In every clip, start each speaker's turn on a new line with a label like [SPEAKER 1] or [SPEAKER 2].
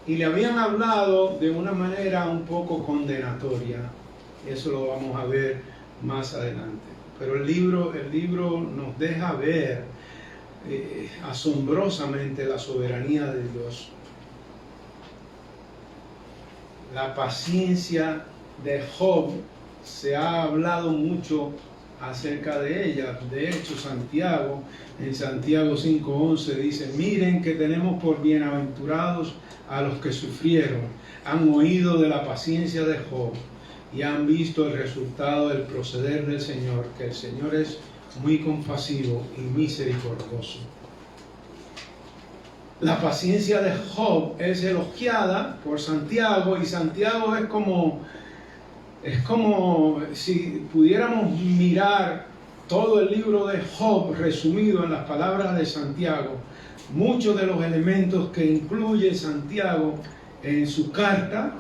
[SPEAKER 1] y le habían hablado de una manera un poco condenatoria. Eso lo vamos a ver más adelante. Pero el libro nos deja ver asombrosamente la soberanía de Dios. La paciencia de Job, se ha hablado mucho acerca de ella. De hecho, Santiago, en Santiago 5:11 dice: miren que tenemos por bienaventurados a los que sufrieron, han oído de la paciencia de Job y han visto el resultado del proceder del Señor, que el Señor es muy compasivo y misericordioso. La paciencia de Job es elogiada por Santiago, y Santiago es como si pudiéramos mirar todo el libro de Job resumido en las palabras de Santiago. Muchos de los elementos que incluye Santiago en su carta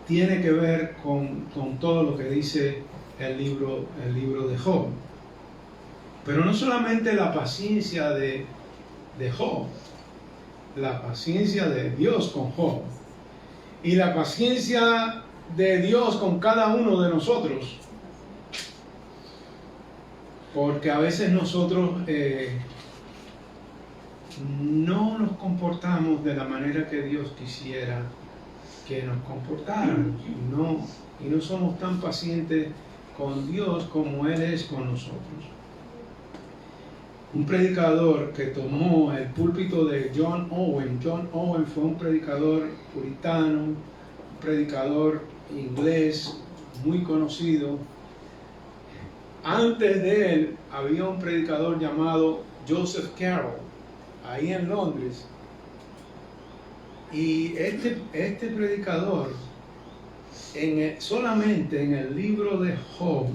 [SPEAKER 1] tiene que ver con todo lo que dice el libro de Job. Pero no solamente la paciencia de Job, la paciencia de Dios con Job y la paciencia de Dios con cada uno de nosotros, porque a veces nosotros no nos comportamos de la manera que Dios quisiera que nos comportáramos, y no somos tan pacientes con Dios como Él es con nosotros. Un predicador que tomó el púlpito de John Owen fue un predicador puritano, un predicador inglés muy conocido. Antes de él había un predicador llamado Joseph Carroll, ahí en Londres, y este predicador solamente en el libro de Job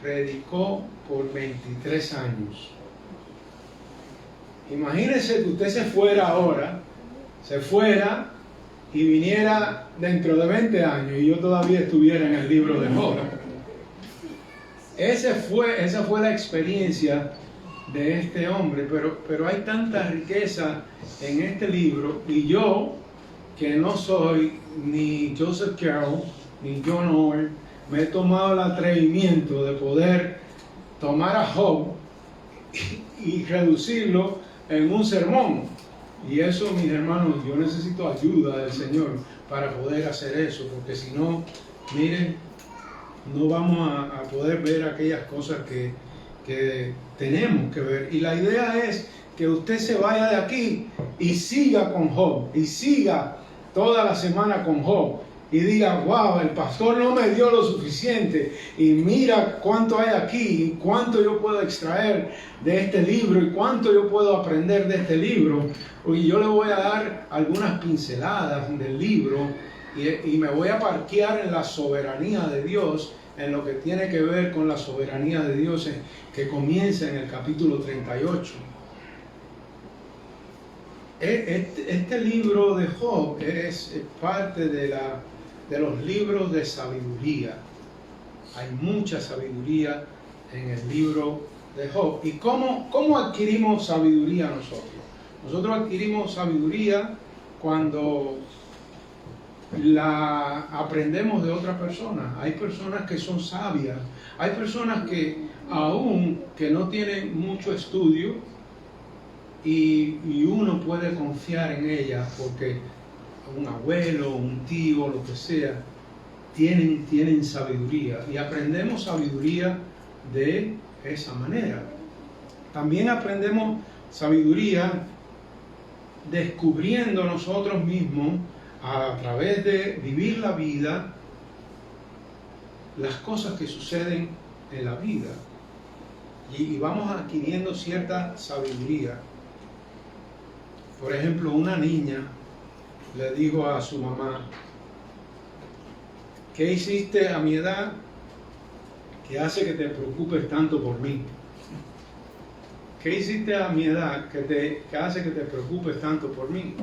[SPEAKER 1] predicó por 23 años. Imagínese que usted se fuera y viniera dentro de 20 años y yo todavía estuviera en el libro de Job. Esa fue la experiencia de este hombre, pero hay tanta riqueza en este libro, y yo, que no soy ni Joseph Carroll ni John Owen, me he tomado el atrevimiento de poder tomar a Job y reducirlo en un sermón. Y eso, mis hermanos, yo necesito ayuda del Señor para poder hacer eso, porque si no, miren, no vamos a poder ver aquellas cosas que tenemos que ver. Y la idea es que usted se vaya de aquí y siga con Job, y siga toda la semana con Job, y diga: wow, el pastor no me dio lo suficiente, y mira cuánto hay aquí, y cuánto yo puedo extraer de este libro, y cuánto yo puedo aprender de este libro. Y yo le voy a dar algunas pinceladas del libro, y me voy a parquear en la soberanía de Dios, en lo que tiene que ver con la soberanía de Dios, que comienza en el capítulo 38. Este libro de Job es parte de los libros de sabiduría. Hay mucha sabiduría en el libro de Job. ¿Y cómo adquirimos sabiduría nosotros? Nosotros adquirimos sabiduría cuando la aprendemos de otra persona. Hay personas que son sabias, hay personas que aún que no tienen mucho estudio, y uno puede confiar en ellas porque un abuelo, un tío, lo que sea, tienen sabiduría, y aprendemos sabiduría de esa manera. También aprendemos sabiduría descubriendo nosotros mismos, a través de vivir la vida, las cosas que suceden en la vida, y vamos adquiriendo cierta sabiduría. Por ejemplo, una niña le dijo a su mamá: ¿qué hiciste a mi edad que hace que te preocupes tanto por mí? ¿Qué hiciste a mi edad que hace que te preocupes tanto por mí?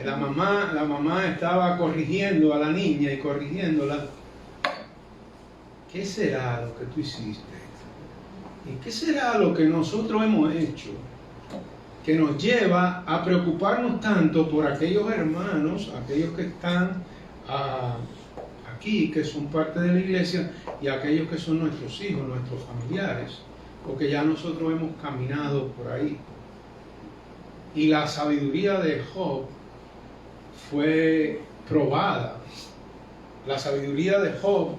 [SPEAKER 1] La mamá estaba corrigiendo a la niña y corrigiéndola. ¿Qué será lo que tú hiciste? ¿Y qué será lo que nosotros hemos hecho que nos lleva a preocuparnos tanto por aquellos hermanos, aquellos que están aquí, que son parte de la iglesia, y aquellos que son nuestros hijos, nuestros familiares, porque ya nosotros hemos caminado por ahí. Y la sabiduría de Job fue probada. La sabiduría de Job,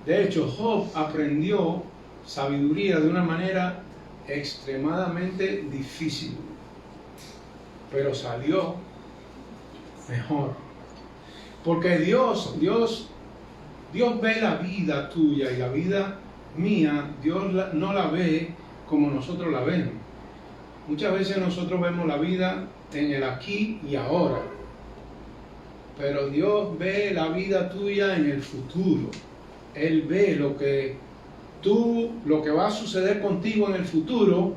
[SPEAKER 1] de hecho, Job aprendió sabiduría de una manera extremadamente difícil, pero salió mejor. Porque Dios ve la vida tuya y la vida mía, Dios no la ve como nosotros la vemos. Muchas veces nosotros vemos la vida en el aquí y ahora, pero Dios ve la vida tuya en el futuro. Él ve lo que va a suceder contigo en el futuro,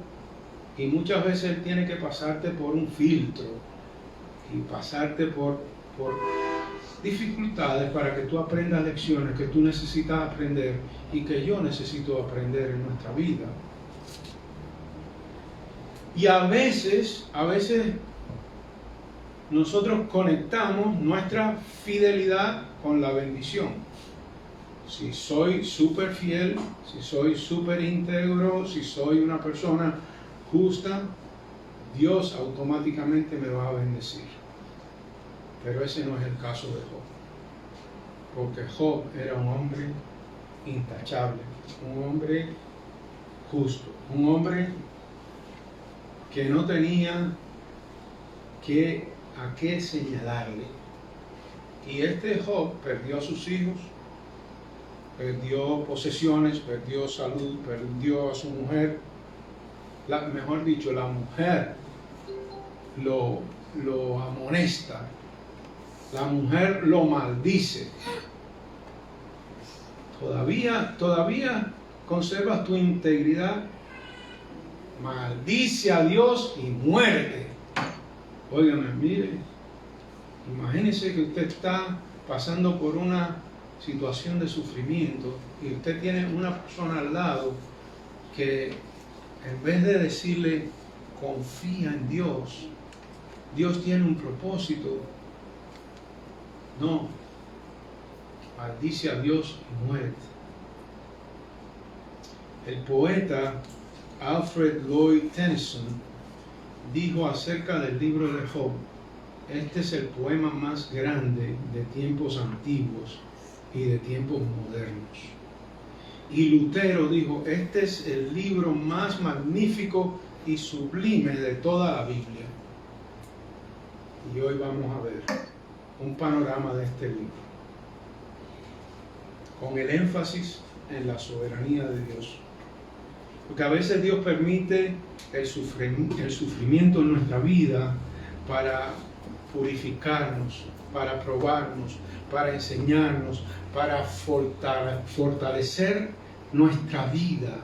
[SPEAKER 1] y muchas veces Él tiene que pasarte por un filtro y pasarte por dificultades para que tú aprendas lecciones que tú necesitas aprender y que yo necesito aprender en nuestra vida. Y a veces nosotros conectamos nuestra fidelidad con la bendición. Si soy súper fiel, si soy súper íntegro, si soy una persona justa, Dios automáticamente me va a bendecir. Pero ese no es el caso de Job. Porque Job era un hombre intachable, un hombre justo, un hombre que no tenía a qué señalarle. Y este Job perdió a sus hijos, perdió posesiones, perdió salud, perdió a su mujer. Mejor dicho, la mujer lo amonesta, la mujer lo maldice. ¿Todavía conservas tu integridad? Maldice a Dios y muérete. Óigame, mire, imagínese que usted está pasando por una situación de sufrimiento y usted tiene una persona al lado que, en vez de decirle confía en Dios, Dios tiene un propósito, no, maldice a Dios y muérete. El poeta Alfred Lloyd Tennyson dijo acerca del libro de Job: este es el poema más grande de tiempos antiguos y de tiempos modernos. Y Lutero dijo: este es el libro más magnífico y sublime de toda la Biblia. Y hoy vamos a ver un panorama de este libro, con el énfasis en la soberanía de Dios. Porque a veces Dios permite el sufrimiento en nuestra vida para purificarnos, para probarnos, para enseñarnos, para fortalecer nuestra vida,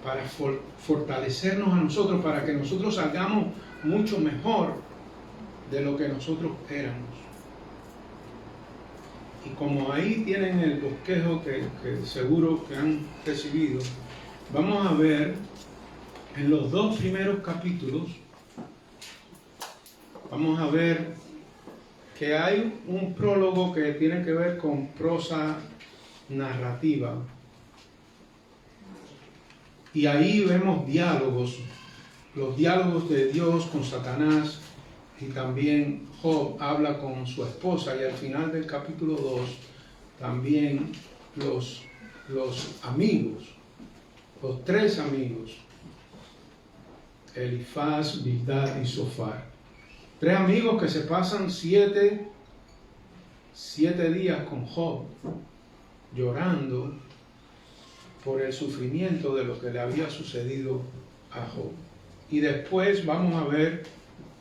[SPEAKER 1] para fortalecernos a nosotros, para que nosotros salgamos mucho mejor de lo que nosotros éramos. Y como ahí tienen el bosquejo que seguro que han recibido, vamos a ver en los 2 primeros capítulos, vamos a ver que hay un prólogo que tiene que ver con prosa narrativa. Y ahí vemos diálogos, los diálogos de Dios con Satanás, y también Job habla con su esposa, y al final del capítulo 2 también los amigos, los 3 amigos, Elifaz, Bildad y Zofar. 3 amigos que se pasan 7 días con Job, llorando por el sufrimiento de lo que le había sucedido a Job. Y después vamos a ver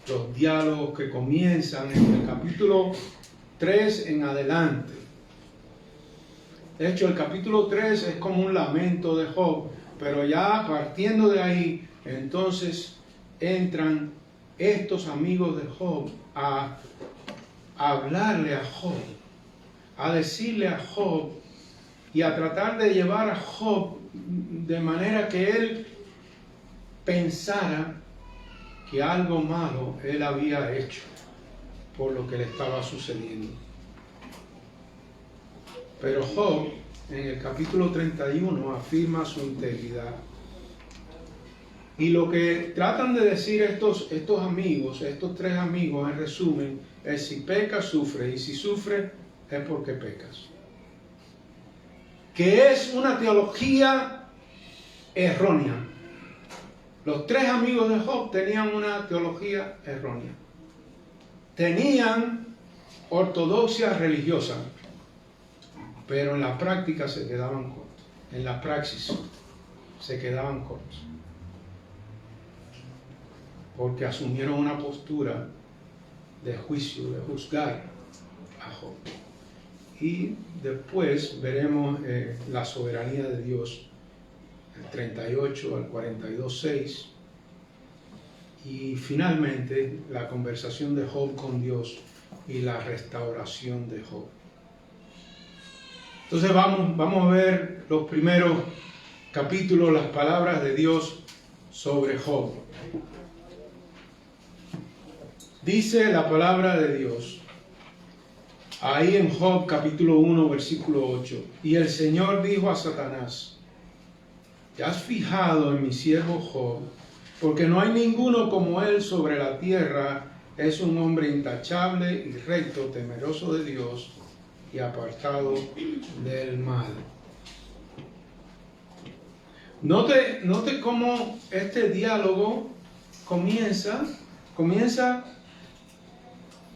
[SPEAKER 1] los diálogos que comienzan en el capítulo 3 en adelante. De hecho, el capítulo 3 es como un lamento de Job, pero ya partiendo de ahí, entonces entran estos amigos de Job a hablarle a Job, a decirle a Job y a tratar de llevar a Job de manera que él pensara que algo malo él había hecho por lo que le estaba sucediendo. Pero Job, en el capítulo 31, afirma su integridad. Y lo que tratan de decir estos amigos, estos tres amigos, en resumen, es: si pecas, sufre, y si sufre, es porque pecas. Que es una teología errónea. Los tres amigos de Job tenían una teología errónea. Tenían ortodoxia religiosa, pero en la práctica se quedaban cortos. En la praxis se quedaban cortos. Porque asumieron una postura de juicio, de juzgar a Job. Y después veremos la soberanía de Dios, el 38 al 42:6. Y finalmente la conversación de Job con Dios y la restauración de Job. Entonces vamos a ver los primeros capítulos, las palabras de Dios sobre Job. Dice la palabra de Dios, ahí en Job capítulo 1, versículo 8. Y el Señor dijo a Satanás: ¿te has fijado en mi siervo Job? Porque no hay ninguno como él sobre la tierra. Es un hombre intachable y recto, temeroso de Dios y apartado del mal. Note cómo este diálogo comienza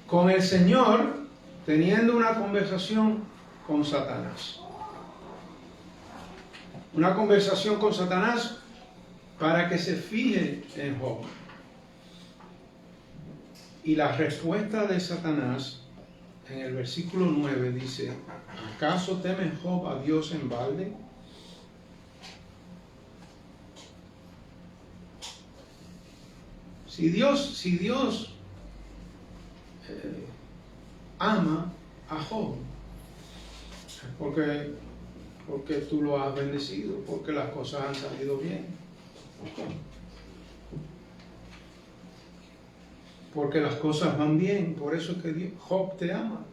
[SPEAKER 1] con el Señor teniendo una conversación con Satanás. Una conversación con Satanás para que se fije en Job. Y la respuesta de Satanás en el versículo 9 dice: ¿acaso teme Job a Dios en balde? Si Dios ama a Job, porque tú lo has bendecido, porque las cosas han salido bien, porque las cosas van bien, por eso es que Job te ama.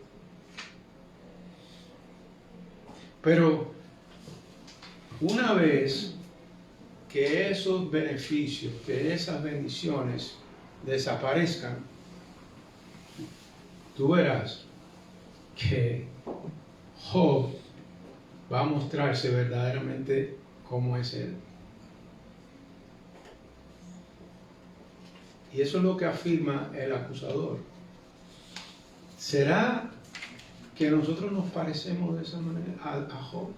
[SPEAKER 1] Pero una vez que esos beneficios, que esas bendiciones desaparezcan, tú verás que Job va a mostrarse verdaderamente como es él. Y eso es lo que afirma el acusador. ¿Será que nosotros nos parecemos de esa manera a Job?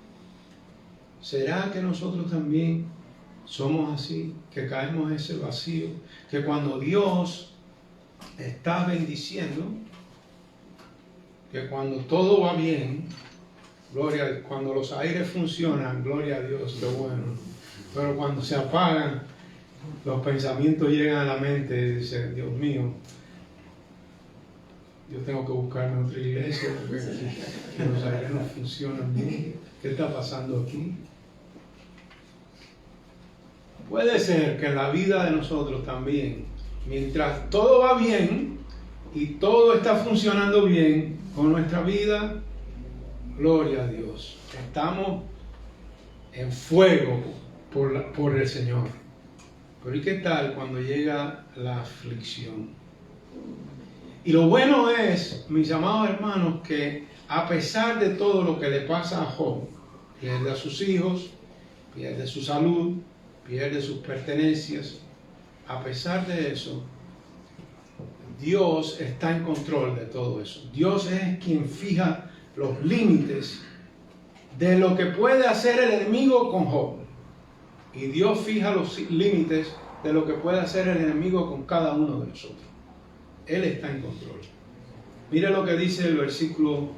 [SPEAKER 1] ¿Será que nosotros también somos así, que caemos en ese vacío, que cuando Dios está bendiciendo, que cuando todo va bien, cuando los aires funcionan, gloria a Dios, qué bueno, pero cuando se apagan, los pensamientos llegan a la mente y dicen: Dios mío, yo tengo que buscarme otra iglesia porque los aires no funcionan bien. ¿Qué está pasando aquí? Puede ser que en la vida de nosotros también, mientras todo va bien y todo está funcionando bien con nuestra vida, gloria a Dios, estamos en fuego por el Señor. Pero ¿y qué tal cuando llega la aflicción? Y lo bueno es, mis amados hermanos, que a pesar de todo lo que le pasa a Job, pierde a sus hijos, pierde su salud, pierde sus pertenencias, a pesar de eso, Dios está en control de todo eso. Dios es quien fija los límites de lo que puede hacer el enemigo con Job. Y Dios fija los límites de lo que puede hacer el enemigo con cada uno de nosotros. Él está en control. Mira lo que dice el versículo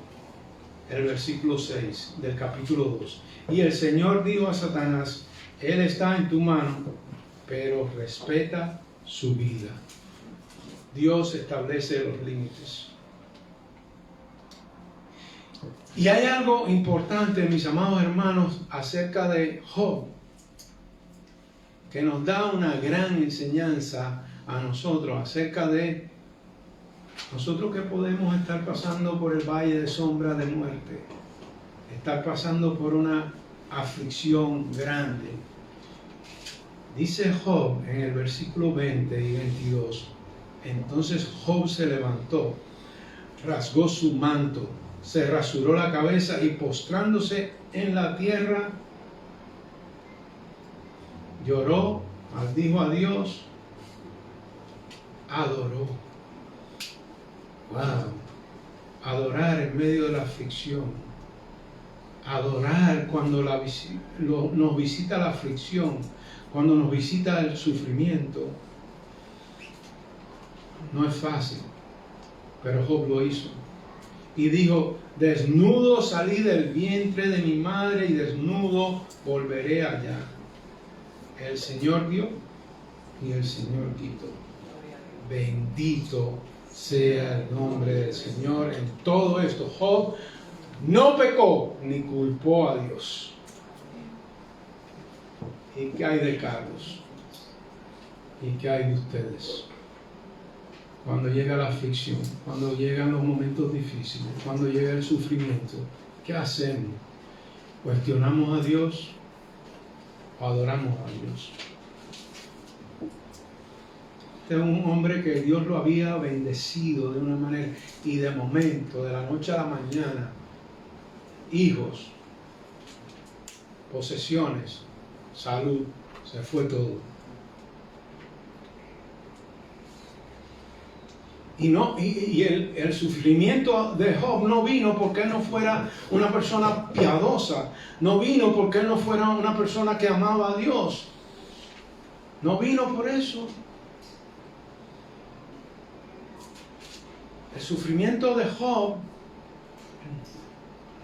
[SPEAKER 1] 6 del capítulo 2. Y el Señor dijo a Satanás: Él está en tu mano, pero respeta su vida. Dios establece los límites. Y hay algo importante, mis amados hermanos, acerca de Job, que nos da una gran enseñanza a nosotros acerca de nosotros que podemos estar pasando por el valle de sombra de muerte, estar pasando por una aflicción grande. Dice Job en el versículo 20 y 22, entonces Job se levantó, rasgó su manto, se rasuró la cabeza y postrándose en la tierra, lloró, maldijo a Dios, adoró. Wow, adorar en medio de la aflicción, adorar cuando nos visita la aflicción, cuando nos visita el sufrimiento, no es fácil, pero Job lo hizo. Y dijo, desnudo salí del vientre de mi madre y desnudo volveré allá. El Señor dio y el Señor quitó. Bendito sea el nombre del Señor en todo esto. Job no pecó ni culpó a Dios. ¿Y qué hay de Carlos? ¿Y qué hay de ustedes? Cuando llega la aflicción, cuando llegan los momentos difíciles, cuando llega el sufrimiento, ¿qué hacemos? ¿Cuestionamos a Dios o adoramos a Dios? Este es un hombre que Dios lo había bendecido de una manera, y de momento, de la noche a la mañana, hijos, posesiones, salud, se fue todo. Y el sufrimiento de Job no vino porque él no fuera una persona piadosa, no vino porque él no fuera una persona que amaba a Dios, no vino por eso. El sufrimiento de Job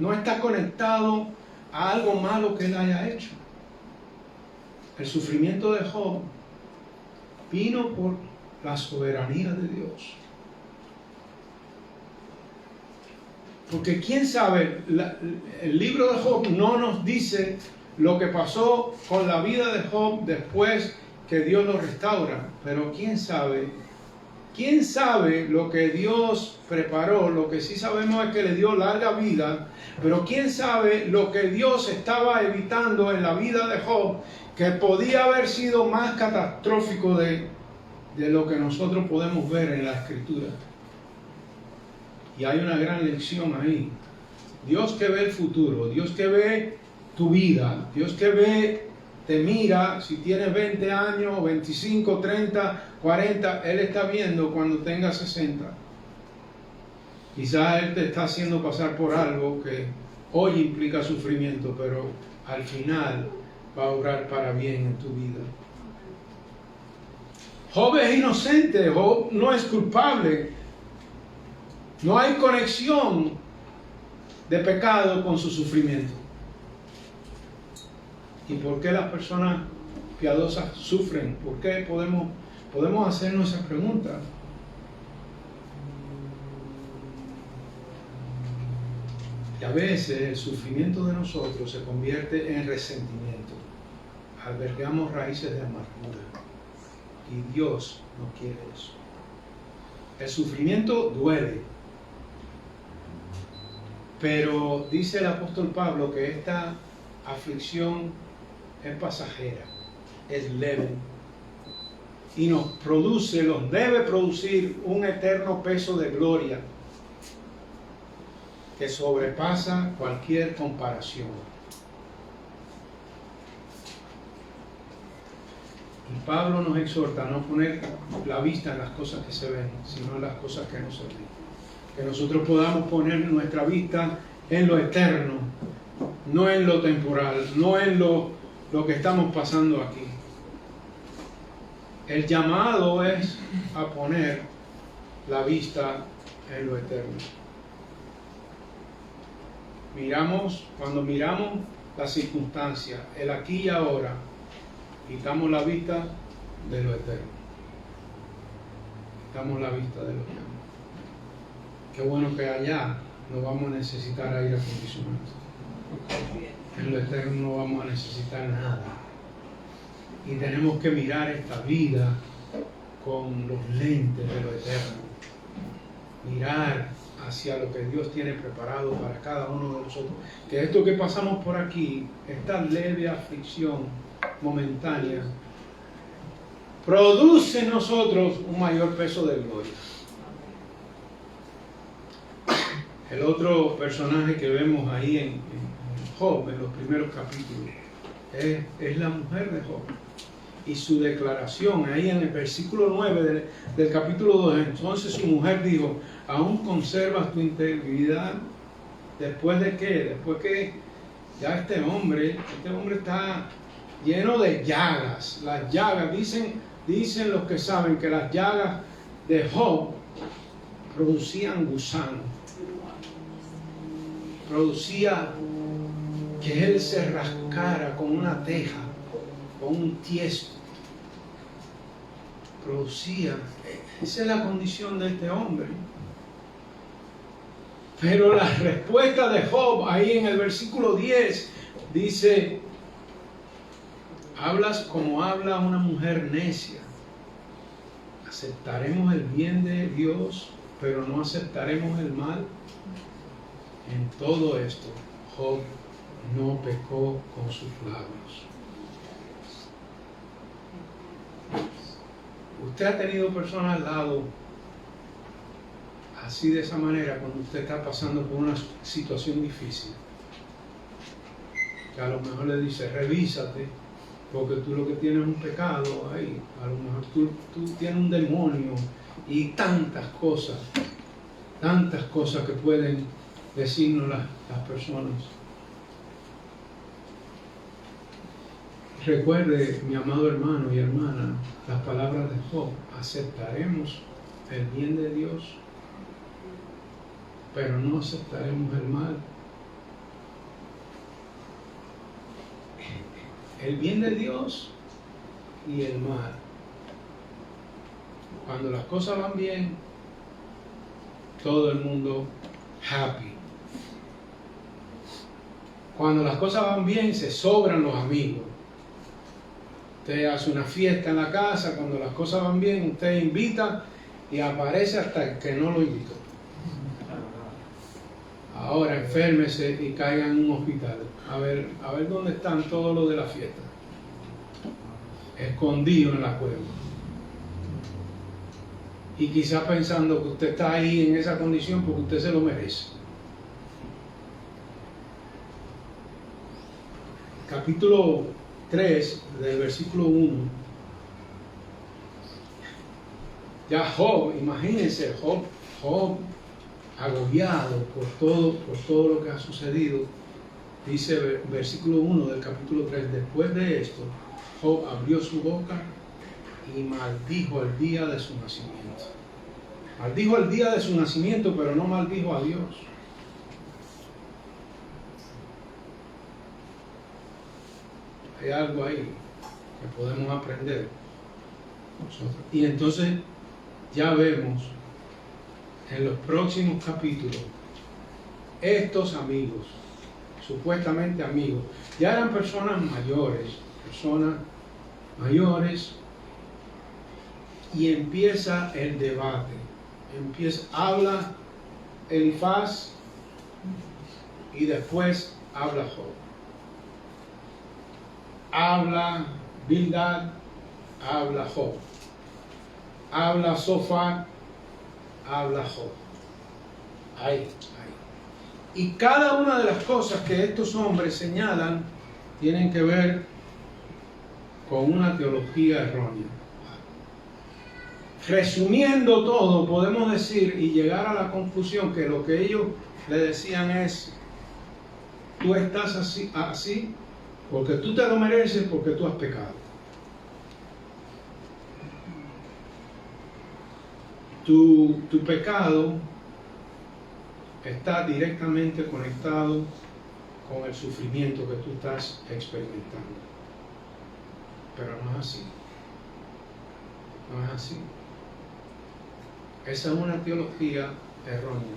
[SPEAKER 1] no está conectado a algo malo que él haya hecho. El sufrimiento de Job vino por la soberanía de Dios. Porque quién sabe, el libro de Job no nos dice lo que pasó con la vida de Job después que Dios lo restaura. Pero quién sabe lo que Dios preparó. Lo que sí sabemos es que le dio larga vida. Pero quién sabe lo que Dios estaba evitando en la vida de Job, que podía haber sido más catastrófico de lo que nosotros podemos ver en la Escritura. Y hay una gran lección ahí. Dios que ve el futuro, Dios que ve tu vida, Dios que te mira, si tienes 20 años, 25, 30, 40, Él está viendo cuando tengas 60. Quizás Él te está haciendo pasar por algo que hoy implica sufrimiento, pero al final va a obrar para bien en tu vida. Job es inocente, Job no es culpable. No hay conexión de pecado con su sufrimiento. ¿Y por qué las personas piadosas sufren? ¿Por qué podemos hacernos esa pregunta? Y a veces el sufrimiento de nosotros se convierte en resentimiento. Albergamos raíces de amargura. Y Dios no quiere eso. El sufrimiento duele. Pero dice el apóstol Pablo que esta aflicción es pasajera, es leve. Y nos debe producir un eterno peso de gloria que sobrepasa cualquier comparación. Y Pablo nos exhorta a no poner la vista en las cosas que se ven, sino en las cosas que no se ven. Que nosotros podamos poner nuestra vista en lo eterno, no en lo temporal, no en lo que estamos pasando aquí. El llamado es a poner la vista en lo eterno. Cuando miramos las circunstancias, el aquí y ahora, quitamos la vista de lo eterno. Quitamos la vista de lo eterno. Qué bueno que allá no vamos a necesitar aire acondicionado. En lo eterno no vamos a necesitar nada. Y tenemos que mirar esta vida con los lentes de lo eterno. Mirar hacia lo que Dios tiene preparado para cada uno de nosotros. Que esto que pasamos por aquí, esta leve aflicción momentánea, produce en nosotros un mayor peso de gloria. El otro personaje que vemos ahí en Job, en los primeros capítulos, es la mujer de Job. Y su declaración ahí en el versículo 9 del capítulo 2, entonces su mujer dijo, ¿aún conservas tu integridad? ¿Después de qué? Después que ya este hombre está lleno de llagas. Las llagas, dicen los que saben que las llagas de Job producían gusanos. Producía que él se rascara con una teja, con un tiesto. Producía, esa es la condición de este hombre. Pero la respuesta de Job, ahí en el versículo 10, dice, hablas como habla una mujer necia. ¿Aceptaremos el bien de Dios, pero no aceptaremos el mal? En todo esto, Job no pecó con sus labios. Usted ha tenido personas al lado así, de esa manera, cuando usted está pasando por una situación difícil, que a lo mejor le dice, revísate, porque tú lo que tienes es un pecado ahí, a lo mejor tú tienes un demonio, y tantas cosas que pueden decirnos las personas. Recuerde, mi amado hermano y hermana, las palabras de Job: aceptaremos el bien de Dios, pero no aceptaremos el mal. El bien de Dios y el mal. Cuando las cosas van bien, todo el mundo happy. Cuando las cosas van bien, se sobran los amigos. Usted hace una fiesta en la casa, cuando las cosas van bien, usted invita y aparece hasta el que no lo invitó. Ahora enférmese y caiga en un hospital. A ver dónde están todos los de la fiesta. Escondidos en la cueva. Y quizás pensando que usted está ahí en esa condición porque usted se lo merece. Capítulo 3, del versículo 1. Ya Job, imagínense, Job agobiado por todo lo que ha sucedido. Dice versículo 1 del capítulo 3, después de esto, Job abrió su boca y maldijo el día de su nacimiento. Maldijo el día de su nacimiento, pero no maldijo a Dios. Hay algo ahí que podemos aprender nosotros. Y entonces ya vemos en los próximos capítulos, estos amigos, supuestamente amigos, ya eran personas mayores, y empieza el debate. Habla Elifaz y después habla Job. Habla Bildad, habla Job. Habla Sofar, habla Job. Ahí. Y cada una de las cosas que estos hombres señalan tienen que ver con una teología errónea. Resumiendo todo, podemos decir y llegar a la conclusión que lo que ellos le decían es: tú estás así porque tú te lo mereces, porque tú has pecado. Tu pecado está directamente conectado con el sufrimiento que tú estás experimentando. Pero no es así. No es así. Esa es una teología errónea.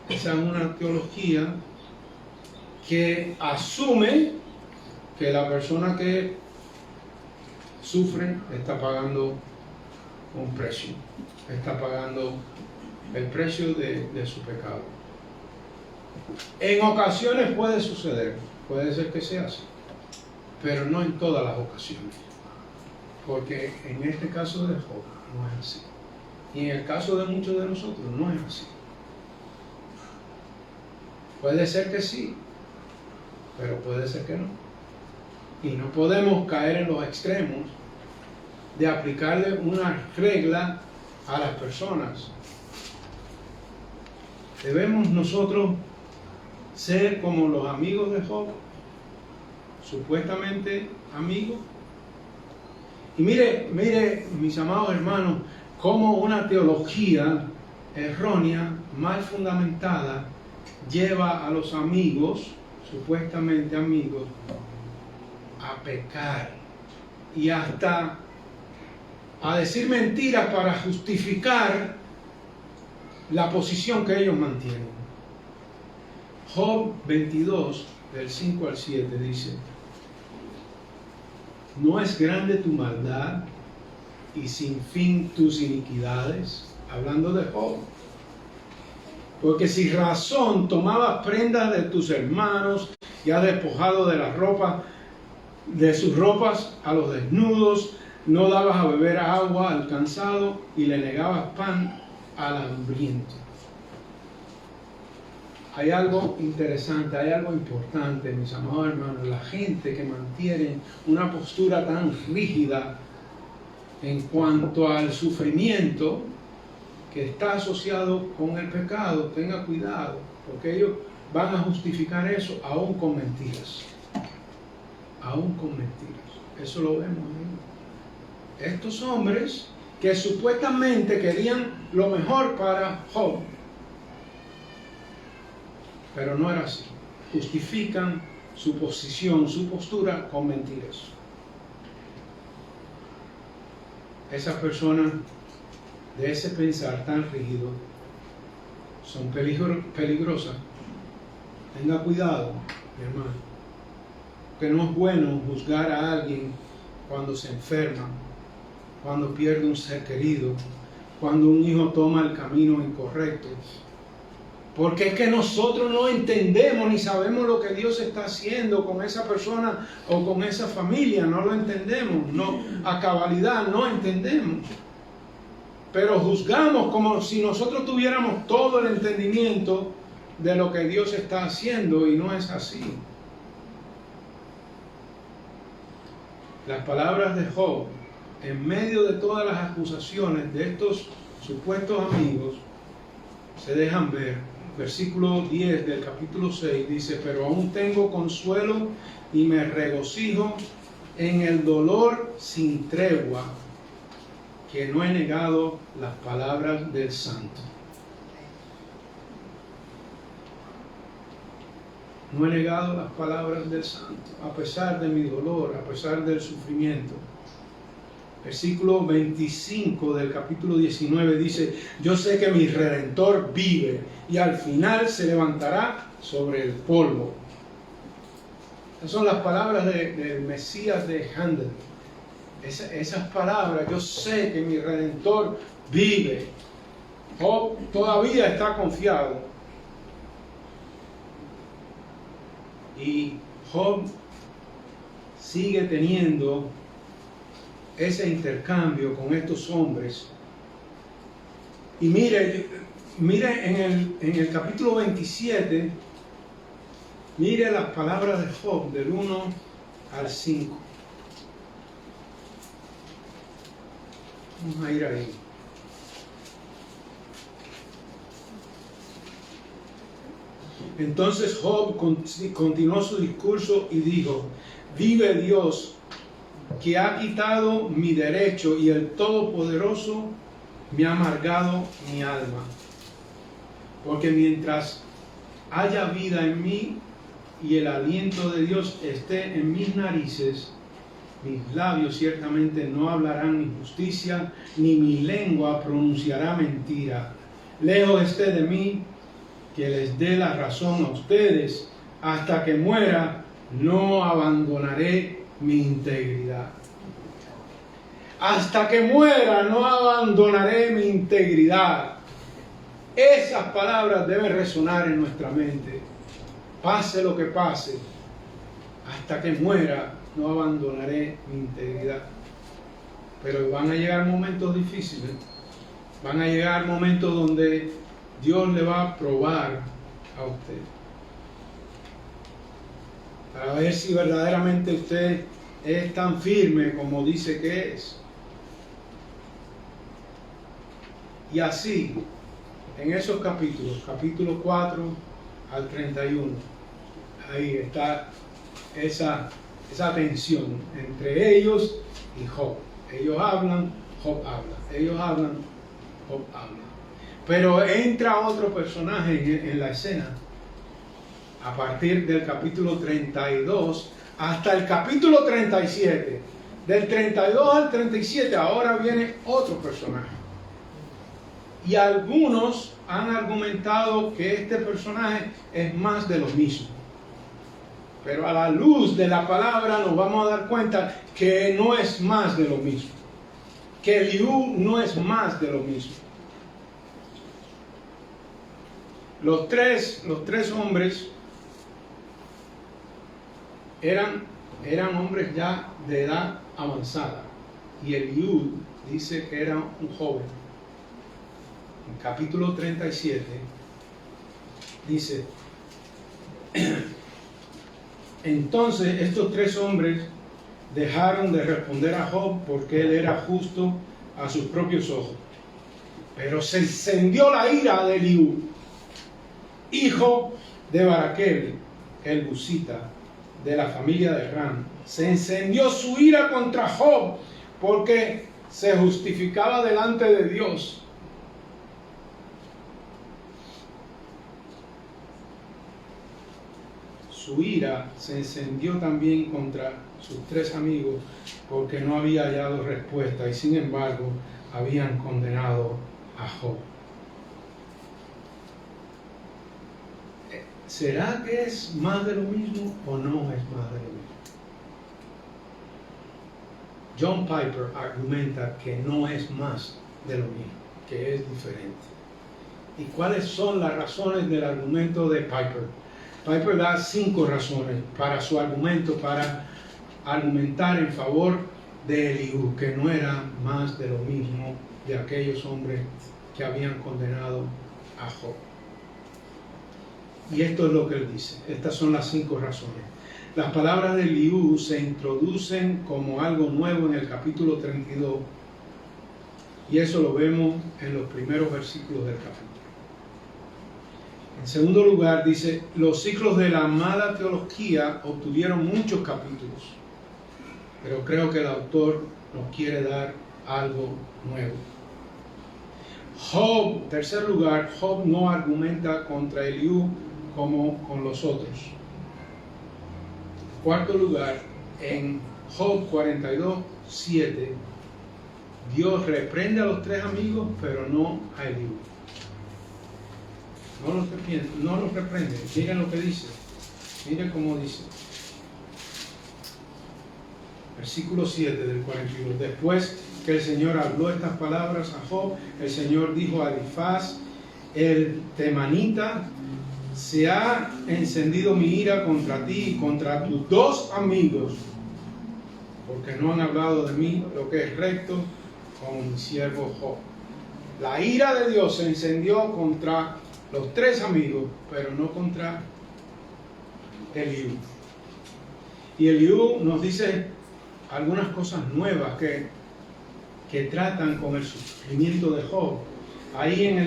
[SPEAKER 1] Esa es una teología que asume que la persona que sufre está pagando un precio. Está pagando el precio de su pecado. En ocasiones puede suceder, puede ser que sea así, pero no en todas las ocasiones. Porque en este caso de Job no es así. Y en el caso de muchos de nosotros no es así. Puede ser que sí, pero puede ser que no. Y no podemos caer en los extremos de aplicarle una regla a las personas. Debemos nosotros ser como los amigos de Job, supuestamente amigos. Y mire, mis amados hermanos, cómo una teología errónea, mal fundamentada, lleva a los amigos, supuestamente amigos, a pecar y hasta a decir mentiras para justificar la posición que ellos mantienen. Job 22, del 5 al 7 dice: ¿no es grande tu maldad y sin fin tus iniquidades? Hablando de Job. Porque si razón tomabas prendas de tus hermanos y has despojado de la ropa, de sus ropas a los desnudos, no dabas a beber agua al cansado y le negabas pan al hambriento. Hay algo interesante, hay algo importante, mis amados hermanos. La gente que mantiene una postura tan rígida en cuanto al sufrimiento que está asociado con el pecado, tenga cuidado, porque ellos van a justificar eso aún con mentiras. Aún con mentiras. Eso lo vemos ahí. Estos hombres que supuestamente querían lo mejor para Job, pero no era así. Justifican su posición, su postura con mentiras. Esas personas de ese pensar tan rígido son peligrosas. Tenga cuidado, mi hermano, que no es bueno juzgar a alguien cuando se enferma, cuando pierde un ser querido, cuando un hijo toma el camino incorrecto. Porque es que nosotros no entendemos ni sabemos lo que Dios está haciendo con esa persona o con esa familia. No lo entendemos, no, a cabalidad no entendemos. Pero juzgamos como si nosotros tuviéramos todo el entendimiento de lo que Dios está haciendo, y no es así. Las palabras de Job, en medio de todas las acusaciones de estos supuestos amigos, se dejan ver. Versículo 10 del capítulo 6 dice: pero aún tengo consuelo y me regocijo en el dolor sin tregua, que no he negado las palabras del Santo. No he negado las palabras del Santo, a pesar de mi dolor, a pesar del sufrimiento. Versículo 25 del capítulo 19 dice: yo sé que mi Redentor vive y al final se levantará sobre el polvo. Esas son las palabras del Mesías de Handel. Esas palabras: yo sé que mi Redentor vive. Job todavía está confiado. Y Job sigue teniendo ese intercambio con estos hombres. Y mire en el capítulo 27, mire las palabras de Job del 1 al 5. Vamos a ir ahí. Entonces Job continuó su discurso y dijo: vive Dios, que ha quitado mi derecho, y el Todopoderoso me ha amargado mi alma. Porque mientras haya vida en mí y el aliento de Dios esté en mis narices, mis labios ciertamente no hablarán injusticia, ni mi lengua pronunciará mentira. Lejos esté de mí que les dé la razón a ustedes. Hasta que muera, no abandonaré mi integridad. hasta que muera no abandonaré mi integridad. Esas palabras deben resonar en nuestra mente. Pase lo que pase, hasta que muera no abandonaré mi integridad. Pero van a llegar momentos difíciles. Van a llegar momentos donde Dios le va a probar a usted, para ver si verdaderamente usted es tan firme como dice que es. Y así, en esos capítulos, capítulo 4 al 31, ahí está esa tensión entre ellos y Job. Ellos hablan, Job habla. Ellos hablan, Job habla. Pero entra otro personaje en la escena. A partir del capítulo 32 hasta el capítulo 37. Del 32 al 37 ahora viene otro personaje. Y algunos han argumentado que este personaje es más de lo mismo. Pero a la luz de la palabra nos vamos a dar cuenta que no es más de lo mismo. Que Eliú no es más de lo mismo. Los tres hombres eran hombres ya de edad avanzada. Y Eliú dice que era un joven. En capítulo 37 dice: entonces estos tres hombres dejaron de responder a Job porque él era justo a sus propios ojos. Pero se encendió la ira de Eliú, hijo de Baraquel, el Busita, de la familia de Ram. Se encendió su ira contra Job porque se justificaba delante de Dios. Su ira se encendió también contra sus tres amigos porque no había hallado respuesta y sin embargo habían condenado a Job. ¿Será que es más de lo mismo o no es más de lo mismo? John Piper argumenta que no es más de lo mismo, que es diferente. ¿Y cuáles son las razones del argumento de Piper? Piper da 5 razones para su argumento, para argumentar en favor de Eliú, que no era más de lo mismo de aquellos hombres que habían condenado a Job. Y esto es lo que él dice. Estas son las 5 razones. Las palabras de Eliú se introducen como algo nuevo en el capítulo 32, y eso lo vemos en los primeros versículos del capítulo. En segundo lugar, dice: los ciclos de la mala teología obtuvieron muchos capítulos, pero creo que el autor nos quiere dar algo nuevo. Job, tercer lugar, Job no argumenta contra Eliú como con los otros. Cuarto lugar, en Job 42:7, Dios reprende a los tres amigos, pero no a Eliú. No los reprende. Miren lo que dice. Miren cómo dice. Versículo 7 del 42. Después que el Señor habló estas palabras a Job, el Señor dijo a Elifaz, el temanita: se ha encendido mi ira contra ti y contra tus 2 amigos, porque no han hablado de mí lo que es recto, como mi siervo Job. La ira de Dios se encendió contra los 3 amigos, pero no contra Eliú. Y Eliú nos dice algunas cosas nuevas que tratan con el sufrimiento de Job. Ahí en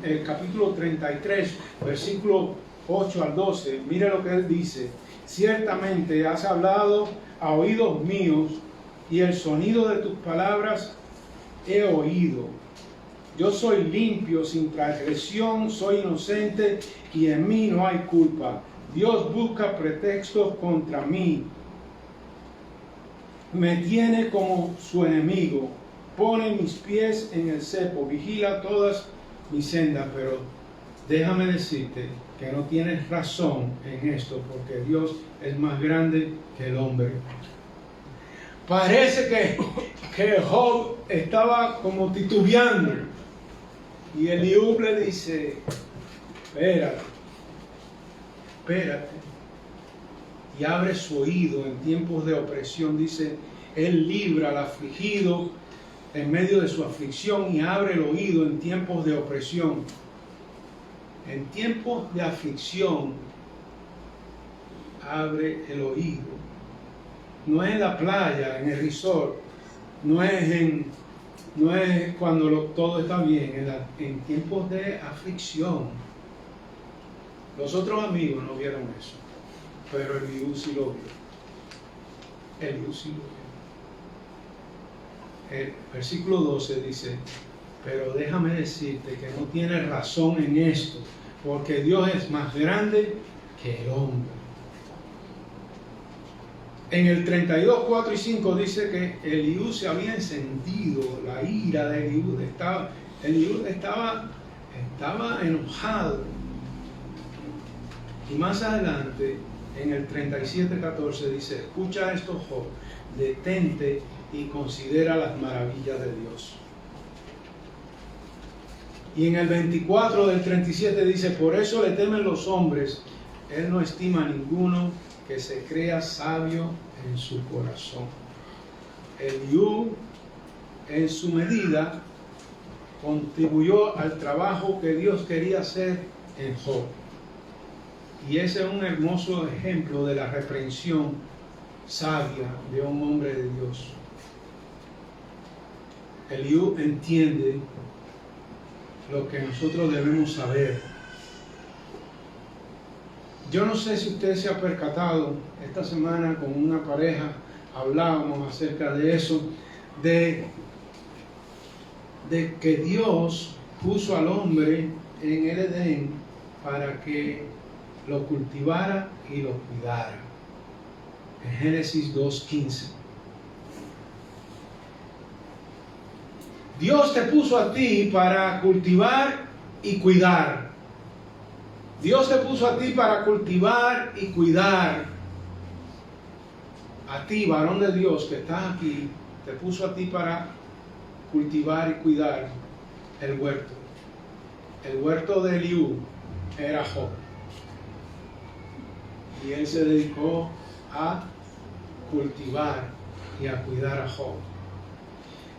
[SPEAKER 1] el capítulo 33, versículo 8 al 12, mire lo que él dice: ciertamente has hablado a oídos míos y el sonido de tus palabras he oído. Yo soy limpio, sin transgresión, soy inocente y en mí no hay culpa. Dios busca pretextos contra mí. Me tiene como su enemigo. Pone mis pies en el cepo, vigila todas mis sendas. Pero déjame decirte que no tienes razón en esto, porque Dios es más grande que el hombre. Parece que Job estaba como titubeando. Y Eliú le dice, espérate. Y abre su oído en tiempos de opresión. Dice, Él libra al afligido en medio de su aflicción y abre el oído en tiempos de opresión. En tiempos de aflicción, abre el oído. No es en la playa, en el resort, no es cuando todo está bien, en tiempos de aflicción. Los otros amigos no vieron eso, pero Eliú sí lo vio. Eliú sí lo vio. El versículo 12 dice, pero déjame decirte que no tienes razón en esto, porque Dios es más grande que el hombre. En el 32, 4 y 5 dice que Eliú se había encendido, la ira de Eliú estaba enojado. Y más adelante, en el 37, 14 dice, escucha esto, Job, detente y considera las maravillas de Dios. Y en el 24 del 37 dice, por eso le temen los hombres, Él no estima a ninguno que se crea sabio en su corazón. Eliú, en su medida, contribuyó al trabajo que Dios quería hacer en Job. Y ese es un hermoso ejemplo de la reprensión sabia de un hombre de Dios. Eliú entiende lo que nosotros debemos saber. Yo no sé si usted se ha percatado, esta semana con una pareja hablábamos acerca de eso, de que Dios puso al hombre en el Edén para que lo cultivara y lo cuidara. En Génesis 2:15. Dios te puso a ti para cultivar y cuidar. Dios te puso a ti para cultivar y cuidar. A ti, varón de Dios que estás aquí, te puso a ti para cultivar y cuidar el huerto. El huerto de Eliú era Job. Y él se dedicó a cultivar y a cuidar a Job.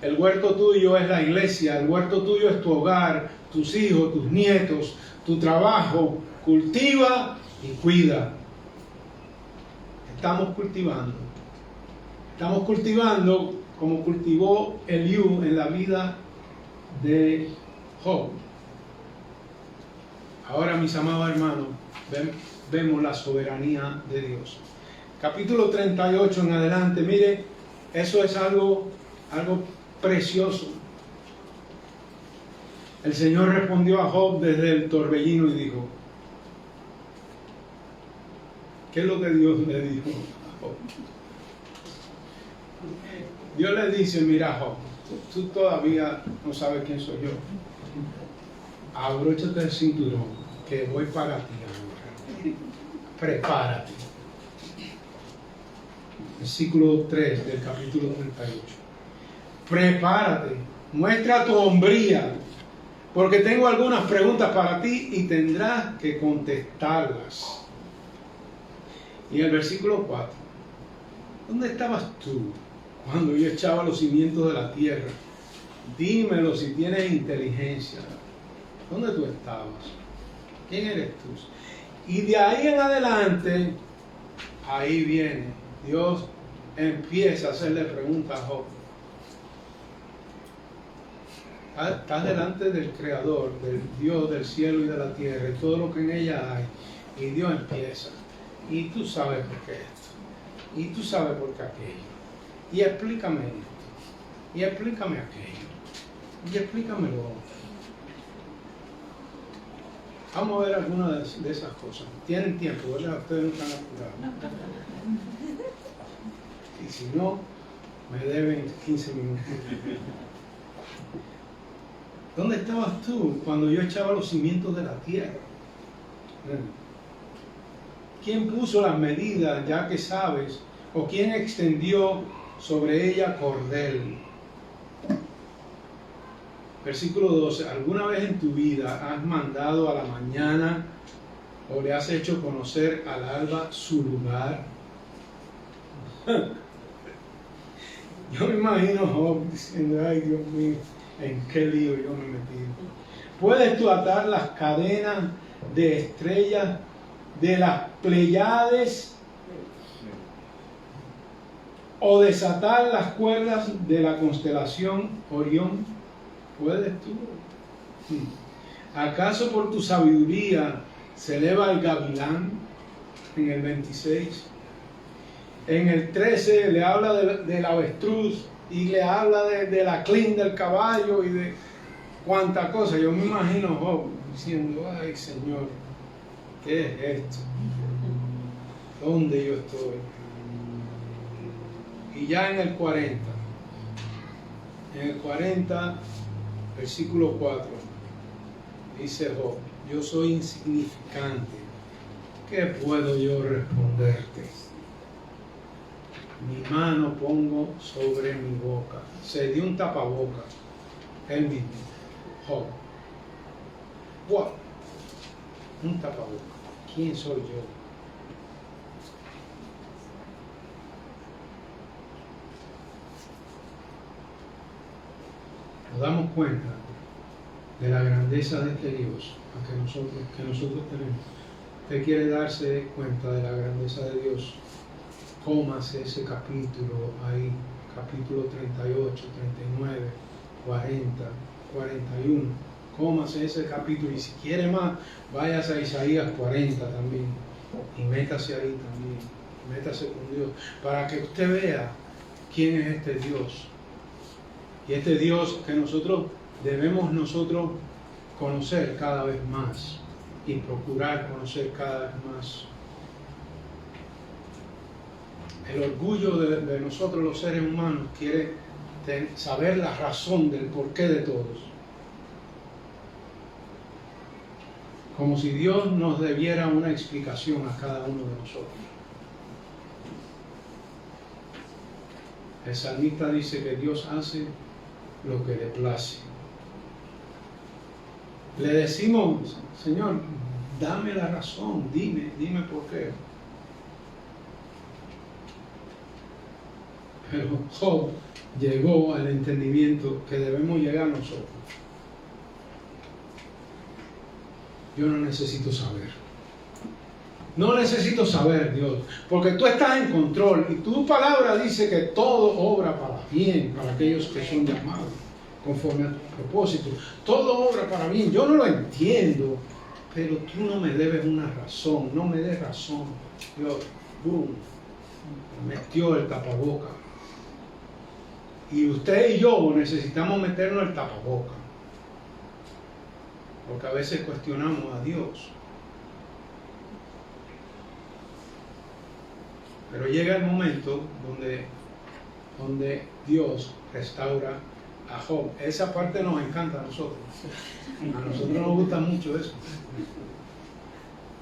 [SPEAKER 1] El huerto tuyo es la iglesia, el huerto tuyo es tu hogar, tus hijos, tus nietos, tu trabajo. Cultiva y cuida. Estamos cultivando como cultivó Eliú en la vida de Job. Ahora, mis amados hermanos, vemos la soberanía de Dios. Capítulo 38 en adelante, mire, eso es algo precioso. El Señor respondió a Job desde el torbellino y dijo, ¿qué es lo que Dios le dijo a Job? Dios le dice, mira Job, tú todavía no sabes quién soy yo. Abróchate el cinturón, que voy para ti ahora. Prepárate. Versículo 3 del capítulo 38. Prepárate, muestra tu hombría, porque tengo algunas preguntas para ti y tendrás que contestarlas. Y el versículo 4. ¿Dónde estabas tú cuando yo echaba los cimientos de la tierra? Dímelo si tienes inteligencia. ¿Dónde tú estabas? ¿Quién eres tú? Y de ahí en adelante, ahí viene. Dios empieza a hacerle preguntas a Job. Estás delante del Creador, del Dios del cielo y de la tierra, y todo lo que en ella hay. Y Dios empieza. Y tú sabes por qué esto. Y tú sabes por qué aquello. Y explícame esto. Y explícame aquello. Y explícame lo otro. Vamos a ver algunas de esas cosas. Tienen tiempo, ¿verdad? Ustedes no están apurados. Y si no, me deben 15 minutos. ¿Dónde estabas tú cuando yo echaba los cimientos de la tierra? ¿Quién puso las medidas, ya que sabes? ¿O quién extendió sobre ella cordel. Versículo 12. ¿Alguna vez en tu vida has mandado a la mañana o le has hecho conocer al alba su lugar? Yo me imagino Job diciendo, ay Dios mío, ¿en qué lío yo me metí? ¿Puedes tú atar las cadenas de estrellas de las Pleiades o desatar las cuerdas de la constelación Orión? ¿Puedes tú? ¿Acaso por tu sabiduría se eleva el gavilán? En el 26. En el 13 le habla del avestruz y le habla de la crin del caballo y de cuánta cosa. Yo me imagino Job diciendo, ay Señor, ¿qué es esto? ¿Dónde yo estoy? Y ya en el 40, versículo 4, dice Job, yo soy insignificante, ¿qué puedo yo responderte? Mi mano pongo sobre mi boca. Se dio un tapaboca, él mismo, Job. What? Un tapaboca. ¿Quién soy yo? Nos damos cuenta de la grandeza de este Dios que nosotros tenemos. Usted quiere darse cuenta de la grandeza de Dios, cómase ese capítulo ahí, capítulo 38, 39, 40, 41. Cómase ese capítulo y si quiere más, váyase a Isaías 40 también y métase ahí también, métase con Dios, para que usted vea quién es este Dios. Y este Dios que debemos nosotros conocer cada vez más y procurar conocer cada vez más. El orgullo de nosotros los seres humanos quiere saber la razón del porqué de todos. Como si Dios nos debiera una explicación a cada uno de nosotros. El salmista dice que Dios hace lo que le place. Le decimos, Señor, dame la razón, dime por qué. Pero Job llegó al entendimiento que debemos llegar nosotros. Yo no necesito saber. No necesito saber, Dios, porque tú estás en control y tu palabra dice que todo obra para bien, para aquellos que son llamados conforme a tu propósito. Todo obra para bien. Yo no lo entiendo, pero tú no me debes una razón, no me des razón. Dios, boom, metió el tapaboca. Y usted y yo necesitamos meternos el tapaboca, porque a veces cuestionamos a Dios. Pero llega el momento donde Dios restaura a Job. Esa parte nos encanta a nosotros. A nosotros nos gusta mucho eso.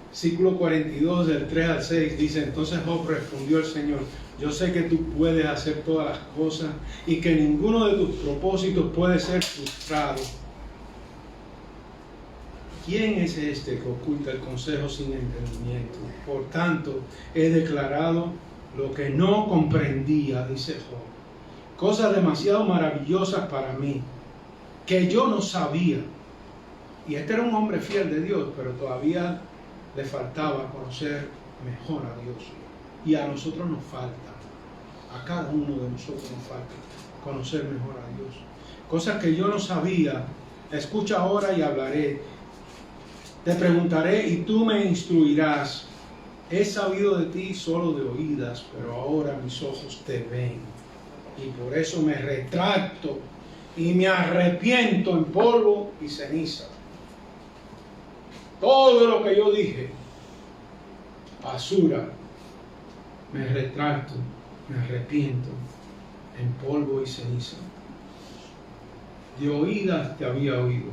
[SPEAKER 1] Versículo 42 del 3 al 6 dice, entonces Job respondió al Señor, yo sé que tú puedes hacer todas las cosas y que ninguno de tus propósitos puede ser frustrado. ¿Quién es este que oculta el consejo sin entendimiento? Por tanto, he declarado lo que no comprendía, dice Job. Cosas demasiado maravillosas para mí, que yo no sabía. Y este era un hombre fiel de Dios, pero todavía le faltaba conocer mejor a Dios. Y a nosotros nos falta, a cada uno de nosotros nos falta conocer mejor a Dios. Cosas que yo no sabía, escucha ahora y hablaré. Te preguntaré y tú me instruirás. He sabido de ti solo de oídas, pero ahora mis ojos te ven. Y por eso me retracto y me arrepiento en polvo y ceniza. Todo lo que yo dije, basura, me retracto, me arrepiento en polvo y ceniza. De oídas te había oído,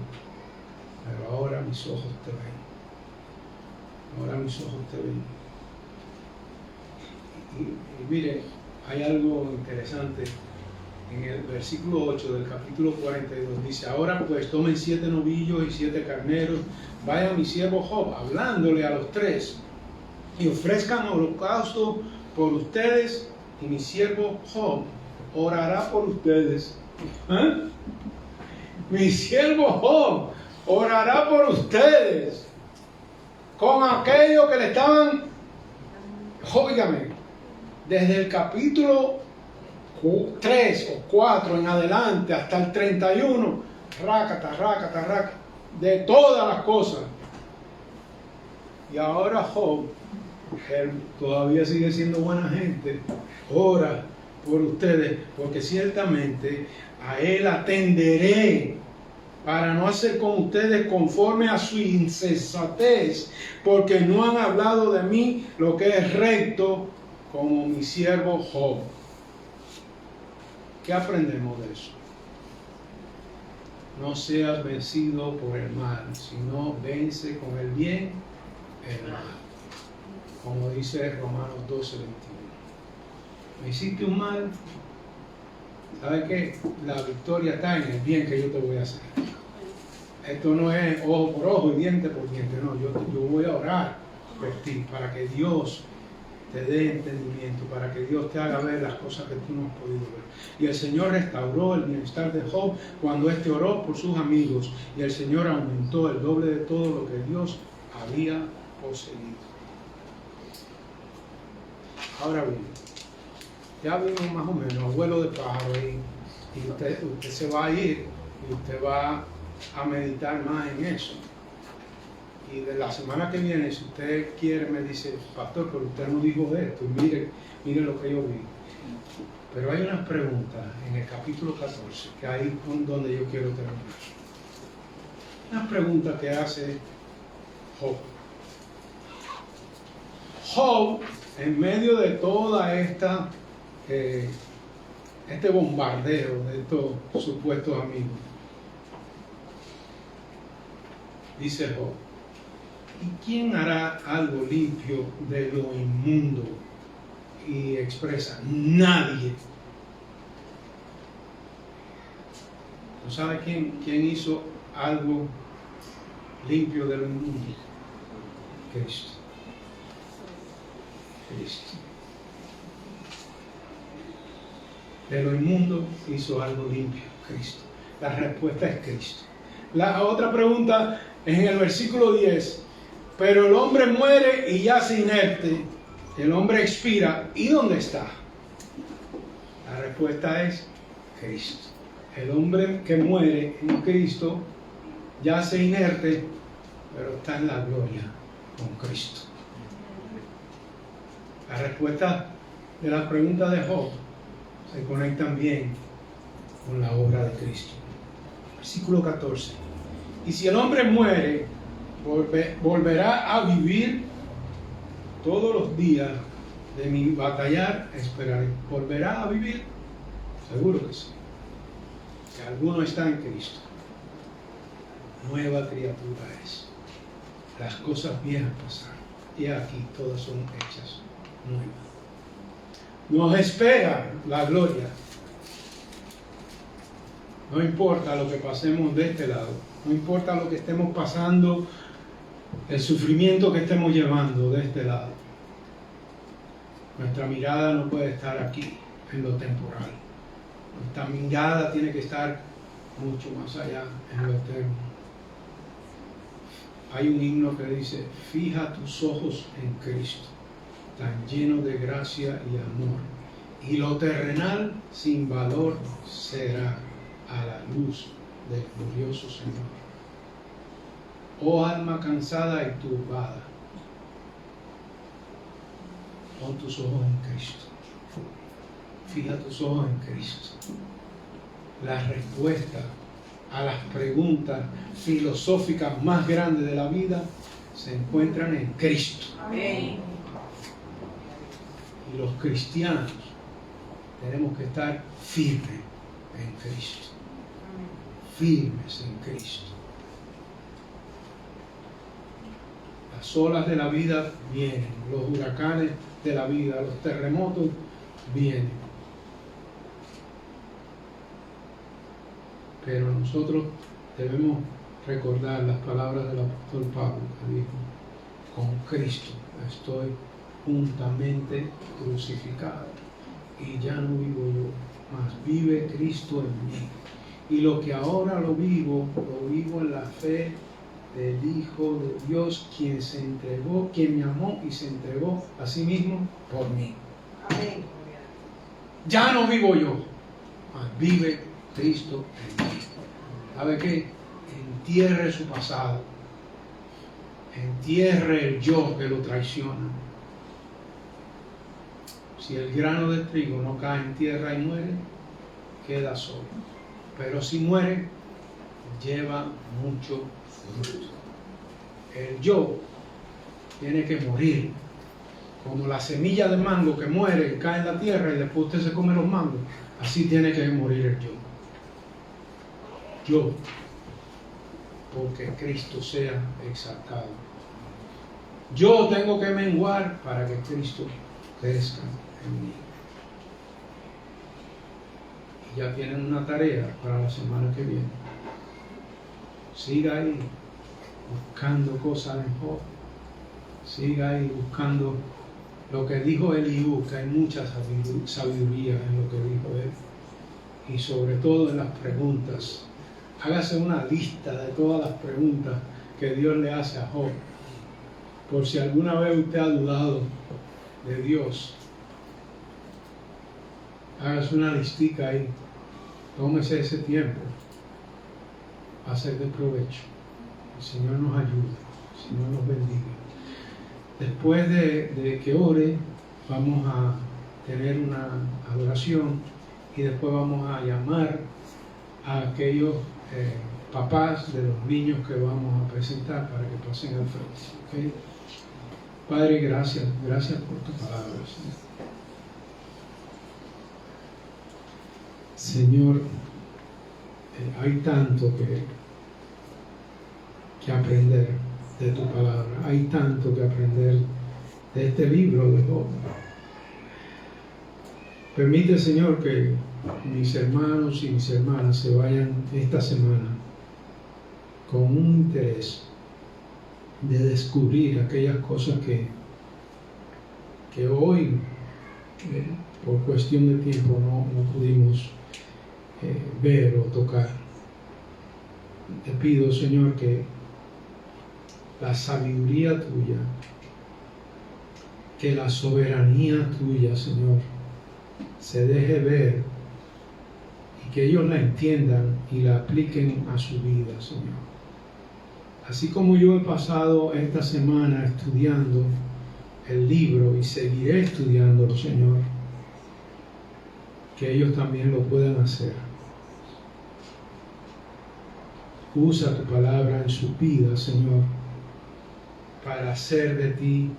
[SPEAKER 1] pero ahora mis ojos te ven. Ahora mis ojos te ven. Y mire, hay algo interesante en el versículo 8 del capítulo 42. Dice: ahora pues tomen 7 novillos y 7 carneros, vaya mi siervo Job, hablándole a los 3, y ofrezcan holocausto por ustedes, y mi siervo Job orará por ustedes. ¿Eh? Mi siervo Job orará por ustedes con aquello que le estaban, óigame, desde el capítulo 3 o 4 en adelante hasta el 31, rácata, de todas las cosas. Y ahora Job, él todavía sigue siendo buena gente, ora por ustedes, porque ciertamente a él atenderé para no hacer con ustedes conforme a su insensatez, porque no han hablado de mí lo que es recto, como mi siervo Job. ¿Qué aprendemos de eso? No seas vencido por el mal, sino vence con el bien el mal. Como dice Romanos 12:21. Me hiciste un mal, ¿sabes qué? La victoria está en el bien que yo te voy a hacer. Esto no es ojo por ojo y diente por diente, no. Yo voy a orar por ti para que Dios te dé entendimiento, para que Dios te haga ver las cosas que tú no has podido ver. Y el Señor restauró el bienestar de Job cuando éste oró por sus amigos, y el Señor aumentó el doble de todo lo que Dios había poseído. Ahora bien, ya vimos más o menos vuelo de pájaro ahí, y usted se va a ir y usted va a meditar más en eso. Y de la semana que viene, si usted quiere, me dice: pastor, pero usted no dijo esto, y mire lo que yo vi. Pero hay unas preguntas en el capítulo 14, que ahí es donde yo quiero terminar. Unas preguntas que hace Job. Job, en medio de toda esta este bombardeo de estos supuestos amigos, dice Job: ¿y quién hará algo limpio de lo inmundo? Y expresa: nadie. ¿Tú sabes quién hizo algo limpio de lo inmundo? Cristo. Cristo. De lo inmundo hizo algo limpio, Cristo. La respuesta es Cristo. La otra pregunta es en el versículo 10. Pero el hombre muere y yace inerte. El hombre expira. ¿Y dónde está? La respuesta es Cristo. El hombre que muere en Cristo yace inerte, pero está en la gloria con Cristo. La respuesta de las preguntas de Job se conectan bien con la obra de Cristo. Versículo 14. Y si el hombre muere, volverá a vivir. Todos los días de mi batallar esperaré. ¿Volverá a vivir? Seguro que sí. Si alguno está en Cristo, nueva criatura es. Las cosas viejas pasaron, y aquí todas son hechas nuevas. Nos espera la gloria. No importa lo que pasemos de este lado, no importa lo que estemos pasando, el sufrimiento que estemos llevando de este lado. Nuestra mirada no puede estar aquí, en lo temporal. Nuestra mirada tiene que estar mucho más allá, en lo eterno. Hay un himno que dice: fija tus ojos en Cristo, tan lleno de gracia y amor, y lo terrenal sin valor será a la luz del glorioso Señor. Oh alma cansada y turbada, pon tus ojos en Cristo. Fija tus ojos en Cristo. La respuesta a las preguntas filosóficas más grandes de la vida se encuentran en Cristo.
[SPEAKER 2] Amén.
[SPEAKER 1] Y los cristianos tenemos que estar firmes en Cristo. Firmes en Cristo. Las olas de la vida vienen, los huracanes de la vida, los terremotos viene. Pero nosotros debemos recordar las palabras del apóstol Pablo, que dijo: con Cristo estoy juntamente crucificado, y ya no vivo yo, mas vive Cristo en mí. Y lo que ahora lo vivo en la fe del Hijo de Dios, quien se entregó, quien me amó y se entregó a sí mismo por mí.
[SPEAKER 2] Amén.
[SPEAKER 1] Ya no vivo yo, mas vive Cristo en mí. ¿Sabe qué? Entierre su pasado. Entierre el yo que lo traiciona. Si el grano de trigo no cae en tierra y muere, queda solo. Pero si muere, lleva mucho fruto. El yo tiene que morir. Como la semilla de mango que muere y cae en la tierra y después usted se come los mangos, así tiene que morir el yo. Yo, porque Cristo sea exaltado. Yo tengo que menguar para que Cristo crezca en mí. Y ya tienen una tarea para la semana que viene. Siga ahí buscando cosas en Job. Siga ahí buscando lo que dijo Eliú, que hay mucha sabiduría en lo que dijo él. Y sobre todo en las preguntas. Hágase una lista de todas las preguntas que Dios le hace a Job. Por si alguna vez usted ha dudado de Dios, hágase una listica ahí. Tómese ese tiempo a ser de provecho. El Señor nos ayude, el Señor nos bendiga. Después de que ore, vamos a tener una adoración y después vamos a llamar a aquellos papás de los niños que vamos a presentar para que pasen al frente. ¿Okay? Padre, gracias por tu palabra, Señor. Señor, hay tanto que aprender de tu palabra, hay tanto que aprender de este libro de Job. Permite, Señor, que mis hermanos y mis hermanas se vayan esta semana con un interés de descubrir aquellas cosas que hoy, por cuestión de tiempo, no pudimos ver o tocar. Te pido, Señor, que la sabiduría tuya, que la soberanía tuya, Señor, se deje ver y que ellos la entiendan y la apliquen a su vida, Señor. Así como yo he pasado esta semana estudiando el libro y seguiré estudiándolo, Señor, que ellos también lo puedan hacer. Usa tu palabra en su vida, Señor, para hacer de ti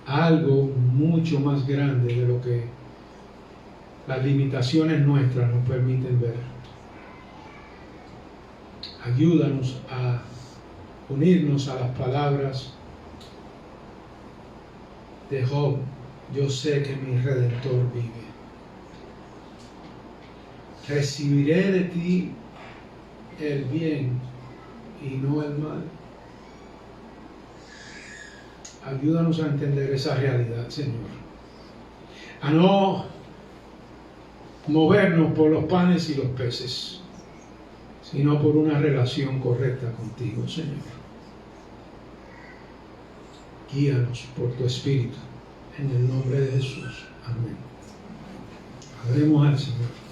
[SPEAKER 1] algo mucho más grande de lo que las limitaciones nuestras nos permiten ver. Ayúdanos a unirnos a las palabras de Job. Yo sé que mi Redentor vive. Recibiré de ti el bien y no el mal. Ayúdanos a entender esa realidad, Señor. A no movernos por los panes y los peces, sino por una relación correcta contigo, Señor. Guíanos por tu Espíritu, en el nombre de Jesús. Amén. Adoremos al Señor.